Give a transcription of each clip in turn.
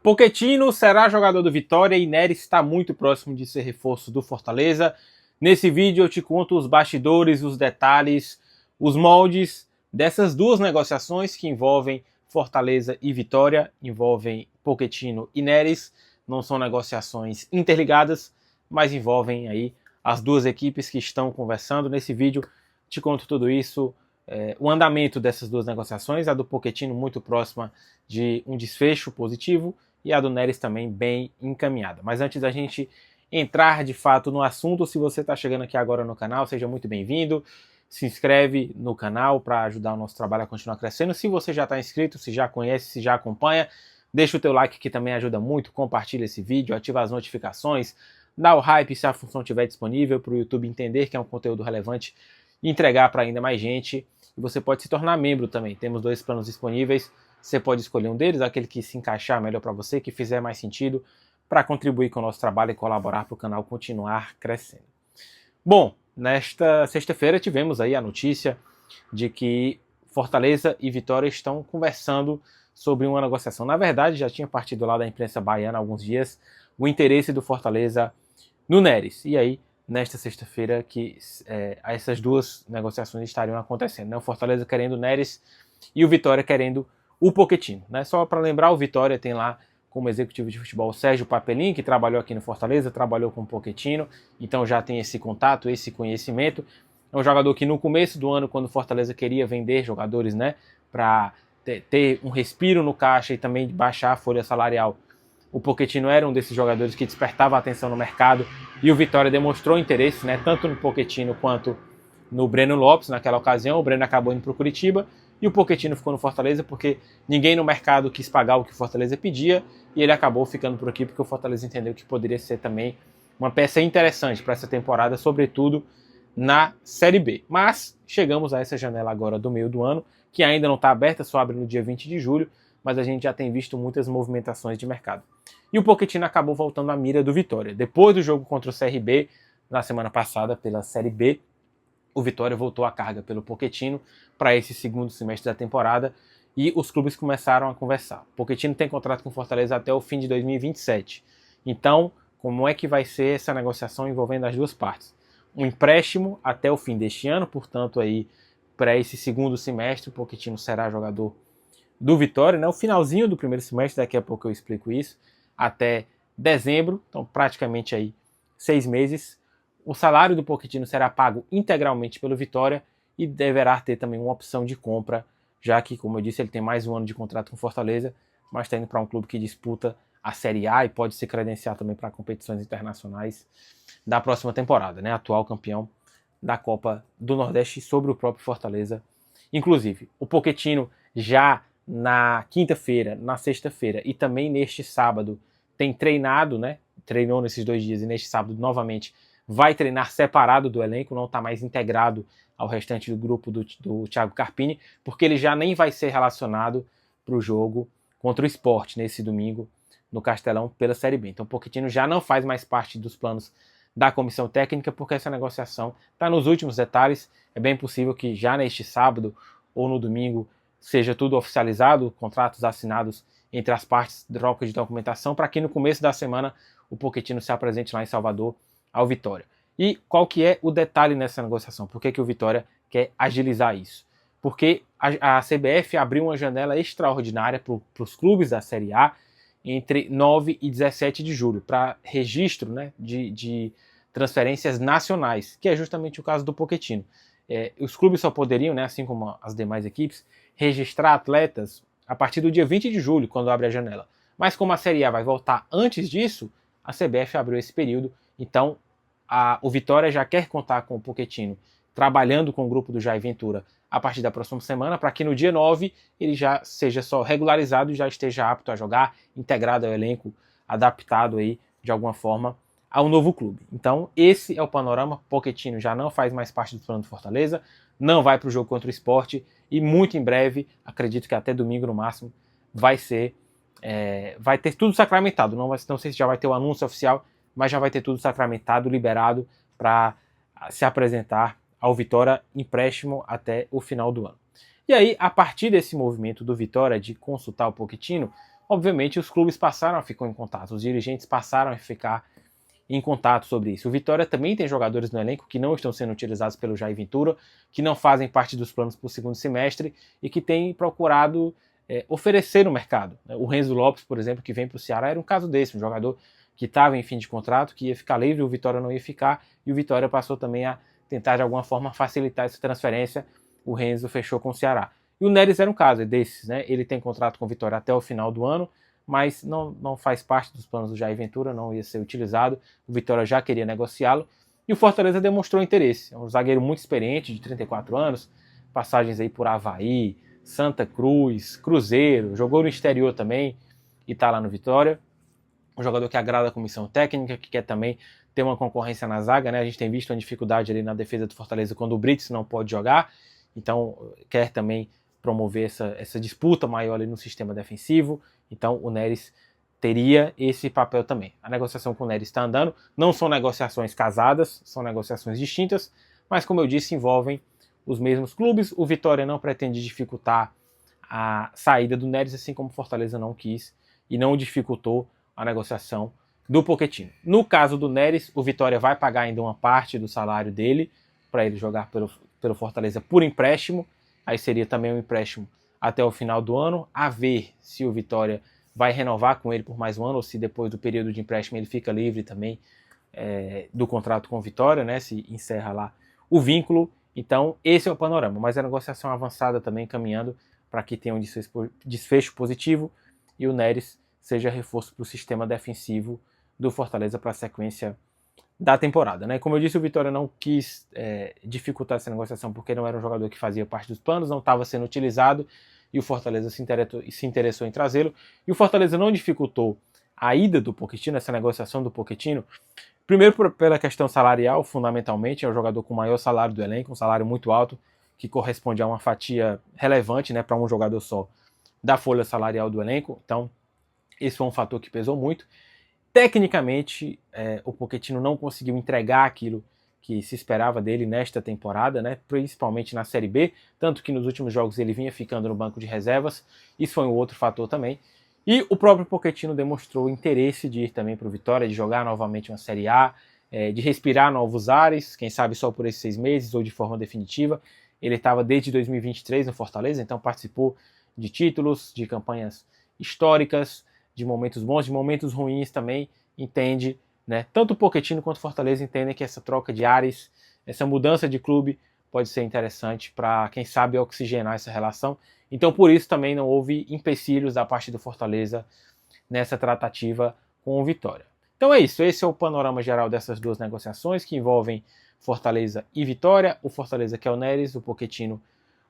Pochettino será jogador do Vitória e Neres está muito próximo de ser reforço do Fortaleza. Nesse vídeo eu te conto os bastidores, os detalhes, os moldes dessas duas negociações que envolvem Fortaleza e Vitória, envolvem Pochettino e Neres. Não são negociações interligadas, mas envolvem aí as duas equipes que estão conversando. Nesse vídeo te conto tudo isso, o andamento dessas duas negociações, a do Pochettino muito próxima de um desfecho positivo e a do Neres também bem encaminhada. Mas antes da gente entrar de fato no assunto, se você está chegando aqui agora no canal, seja muito bem-vindo. Se inscreve no canal para ajudar o nosso trabalho a continuar crescendo. Se você já está inscrito, se já conhece, se já acompanha, deixa o teu like que também ajuda muito, compartilha esse vídeo, ativa as notificações, dá o hype se a função estiver disponível para o YouTube entender que é um conteúdo relevante e entregar para ainda mais gente. E você pode se tornar membro também. Temos 2 planos disponíveis. Você pode escolher um deles, aquele que se encaixar melhor para você, que fizer mais sentido para contribuir com o nosso trabalho e colaborar para o canal continuar crescendo. Bom, nesta sexta-feira tivemos aí a notícia de que Fortaleza e Vitória estão conversando sobre uma negociação. Na verdade, já tinha partido lá da imprensa baiana há alguns dias o interesse do Fortaleza no Neres. E aí, nesta sexta-feira, que essas duas negociações estariam acontecendo, né? O Fortaleza querendo o Neres e o Vitória querendo o Pochettino, né? Só para lembrar, o Vitória tem lá como executivo de futebol o Sérgio Papelin, que trabalhou aqui no Fortaleza, trabalhou com o Pochettino, então já tem esse contato, esse conhecimento. É um jogador que no começo do ano, quando o Fortaleza queria vender jogadores, né, para ter um respiro no caixa e também baixar a folha salarial, o Pochettino era um desses jogadores que despertava a atenção no mercado e o Vitória demonstrou interesse, né, tanto no Pochettino quanto no Breno Lopes naquela ocasião. O Breno acabou indo para o Curitiba e o Pochettino ficou no Fortaleza porque ninguém no mercado quis pagar o que o Fortaleza pedia e ele acabou ficando por aqui porque o Fortaleza entendeu que poderia ser também uma peça interessante para essa temporada, sobretudo na Série B. Mas chegamos a essa janela agora do meio do ano, que ainda não está aberta, só abre no dia 20 de julho, mas a gente já tem visto muitas movimentações de mercado. E o Pochettino acabou voltando à mira do Vitória. Depois do jogo contra o CRB, na semana passada, pela Série B, o Vitória voltou a carga pelo Pochettino para esse segundo semestre da temporada e os clubes começaram a conversar. O Pochettino tem contrato com o Fortaleza até o fim de 2027. Então, como é que vai ser essa negociação envolvendo as duas partes? Um empréstimo até o fim deste ano, portanto, aí para esse segundo semestre, o Pochettino será jogador do Vitória, né? O finalzinho do primeiro semestre, daqui a pouco eu explico isso, até dezembro, então praticamente aí 6 meses. O salário do Pochettino será pago integralmente pelo Vitória e deverá ter também uma opção de compra, já que, como eu disse, ele tem mais um ano de contrato com Fortaleza, mas está indo para um clube que disputa a Série A e pode se credenciar também para competições internacionais da próxima temporada, né? Atual campeão da Copa do Nordeste sobre o próprio Fortaleza. Inclusive, o Pochettino já na quinta-feira, na sexta-feira e também neste sábado tem treinado, né? Treinou nesses 2 dias e neste sábado novamente vai treinar separado do elenco, não está mais integrado ao restante do grupo do Thiago Carpini, porque ele já nem vai ser relacionado para o jogo contra o Sport nesse domingo no Castelão pela Série B. Então o Pochettino já não faz mais parte dos planos da comissão técnica, porque essa negociação está nos últimos detalhes. É bem possível que já neste sábado ou no domingo seja tudo oficializado, contratos assinados entre as partes, troca de documentação, para que no começo da semana o Pochettino se apresente lá em Salvador ao Vitória. E qual que é o detalhe nessa negociação? Por que o Vitória quer agilizar isso? Porque a CBF abriu uma janela extraordinária para os clubes da Série A entre 9 e 17 de julho, para registro, né, de transferências nacionais, que é justamente o caso do Pochettino. Os clubes só poderiam, né, assim como as demais equipes, registrar atletas a partir do dia 20 de julho, quando abre a janela. Mas como a Série A vai voltar antes disso, a CBF abriu esse período. Então, o Vitória já quer contar com o Pochettino trabalhando com o grupo do Jair Ventura a partir da próxima semana, para que no dia 9 ele já seja só regularizado e já esteja apto a jogar, integrado ao elenco, adaptado aí de alguma forma ao novo clube. Então esse é o panorama. Pochettino já não faz mais parte do plano do Fortaleza, não vai para o jogo contra o Sport e muito em breve, acredito que até domingo no máximo, vai ter tudo sacramentado. Não sei se já vai ter o anúncio oficial, mas já vai ter tudo sacramentado, liberado para se apresentar ao Vitória, empréstimo até o final do ano. E aí, a partir desse movimento do Vitória de consultar o Pochettino, obviamente os clubes passaram a ficar em contato, os dirigentes passaram a ficar em contato sobre isso. O Vitória também tem jogadores no elenco que não estão sendo utilizados pelo Jair Ventura, que não fazem parte dos planos para o segundo semestre e que têm procurado oferecer no mercado. O Renzo Lopes, por exemplo, que vem para o Ceará, era um caso desse, um jogador que estava em fim de contrato, que ia ficar livre, o Vitória não ia ficar, e o Vitória passou também a tentar de alguma forma facilitar essa transferência. O Renzo fechou com o Ceará. E o Neres era um caso desses, né? Ele tem contrato com o Vitória até o final do ano, mas não faz parte dos planos do Jair Ventura, não ia ser utilizado. O Vitória já queria negociá-lo. E o Fortaleza demonstrou interesse. É um zagueiro muito experiente, de 34 anos, passagens aí por Avaí, Santa Cruz, Cruzeiro, jogou no exterior também e está lá no Vitória. Um jogador que agrada a comissão técnica, que quer também ter uma concorrência na zaga, né? A gente tem visto uma dificuldade ali na defesa do Fortaleza quando o Brits não pode jogar, então quer também promover essa disputa maior ali no sistema defensivo. Então o Neres teria esse papel também. A negociação com o Neres está andando, não são negociações casadas, são negociações distintas, mas como eu disse, envolvem os mesmos clubes. O Vitória não pretende dificultar a saída do Neres, assim como o Fortaleza não quis e não dificultou a negociação do Pochettino. No caso do Neres, o Vitória vai pagar ainda uma parte do salário dele para ele jogar pelo Fortaleza por empréstimo. Aí seria também um empréstimo até o final do ano, a ver se o Vitória vai renovar com ele por mais um ano ou se depois do período de empréstimo ele fica livre também do contrato com o Vitória, né? Se encerra lá o vínculo. Então esse é o panorama, mas a negociação avançada também caminhando para que tenha um desfecho positivo e o Neres seja reforço para o sistema defensivo do Fortaleza para a sequência da temporada, né? Como eu disse, o Vitória não quis dificultar essa negociação porque não era um jogador que fazia parte dos planos, não estava sendo utilizado e o Fortaleza se interessou em trazê-lo. E o Fortaleza não dificultou a ida do Pochettino, essa negociação do Pochettino, primeiro pela questão salarial, fundamentalmente, é o jogador com o maior salário do elenco, um salário muito alto, que corresponde a uma fatia relevante, né, para um jogador só da folha salarial do elenco. Então, esse foi um fator que pesou muito. Tecnicamente, o Pochettino não conseguiu entregar aquilo que se esperava dele nesta temporada, né? Principalmente na Série B, tanto que nos últimos jogos ele vinha ficando no banco de reservas. Isso foi um outro fator também. E o próprio Pochettino demonstrou interesse de ir também para o Vitória, de jogar novamente uma Série A, de respirar novos ares, quem sabe só por esses 6 meses ou de forma definitiva. Ele estava desde 2023 no Fortaleza, então participou de títulos, de campanhas históricas, de momentos bons, de momentos ruins também, entende, né? Tanto o Pochettino quanto o Fortaleza entendem que essa troca de ares, essa mudança de clube pode ser interessante para, quem sabe, oxigenar essa relação. Então, por isso também não houve empecilhos da parte do Fortaleza nessa tratativa com o Vitória. Então é isso, esse é o panorama geral dessas duas negociações que envolvem Fortaleza e Vitória. O Fortaleza que é o Neres, o Pochettino,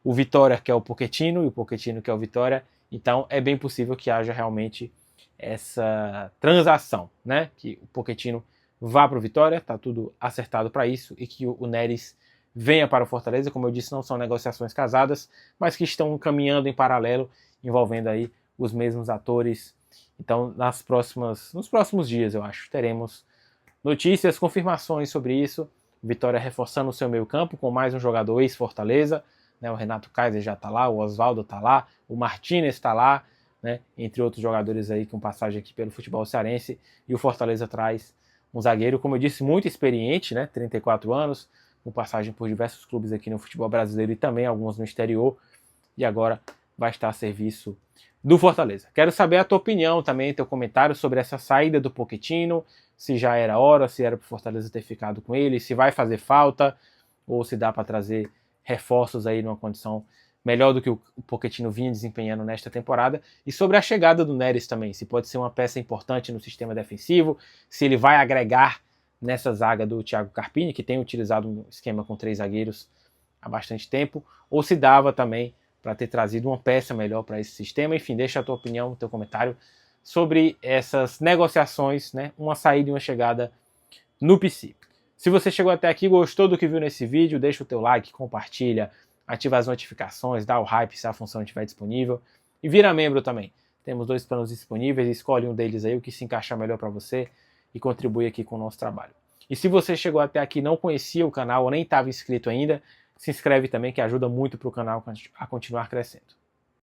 o Vitória que é o Pochettino e o Pochettino que é o Vitória. Então é bem possível que haja realmente essa transação, né? Que o Pochettino vá para o Vitória, tá tudo acertado para isso, e que o Neres venha para o Fortaleza. Como eu disse, não são negociações casadas, mas que estão caminhando em paralelo, envolvendo aí os mesmos atores. Então, nos próximos dias, eu acho, teremos notícias, confirmações sobre isso. Vitória reforçando o seu meio-campo com mais um jogador ex-Fortaleza, né? O Renato Kaiser já está lá, o Oswaldo está lá, o Martínez está lá, né, entre outros jogadores aí com passagem aqui pelo futebol cearense, e o Fortaleza traz um zagueiro, como eu disse, muito experiente, né, 34 anos, com passagem por diversos clubes aqui no futebol brasileiro e também alguns no exterior, e agora vai estar a serviço do Fortaleza. Quero saber a tua opinião também, teu comentário sobre essa saída do Pochettino, se já era hora, se era para o Fortaleza ter ficado com ele, se vai fazer falta, ou se dá para trazer reforços aí numa condição melhor do que o Pochettino vinha desempenhando nesta temporada, e sobre a chegada do Neres também, se pode ser uma peça importante no sistema defensivo, se ele vai agregar nessa zaga do Thiago Carpini, que tem utilizado um esquema com 3 zagueiros há bastante tempo, ou se dava também para ter trazido uma peça melhor para esse sistema. Enfim, deixa a tua opinião, o teu comentário sobre essas negociações, né? Uma saída e uma chegada no PC. Se você chegou até aqui, gostou do que viu nesse vídeo, deixa o teu like, compartilha, ativa as notificações, dá o hype se a função estiver disponível e vira membro também. Temos 2 planos disponíveis, escolhe um deles aí, o que se encaixar melhor para você e contribui aqui com o nosso trabalho. E se você chegou até aqui e não conhecia o canal ou nem estava inscrito ainda, se inscreve também, que ajuda muito para o canal a continuar crescendo.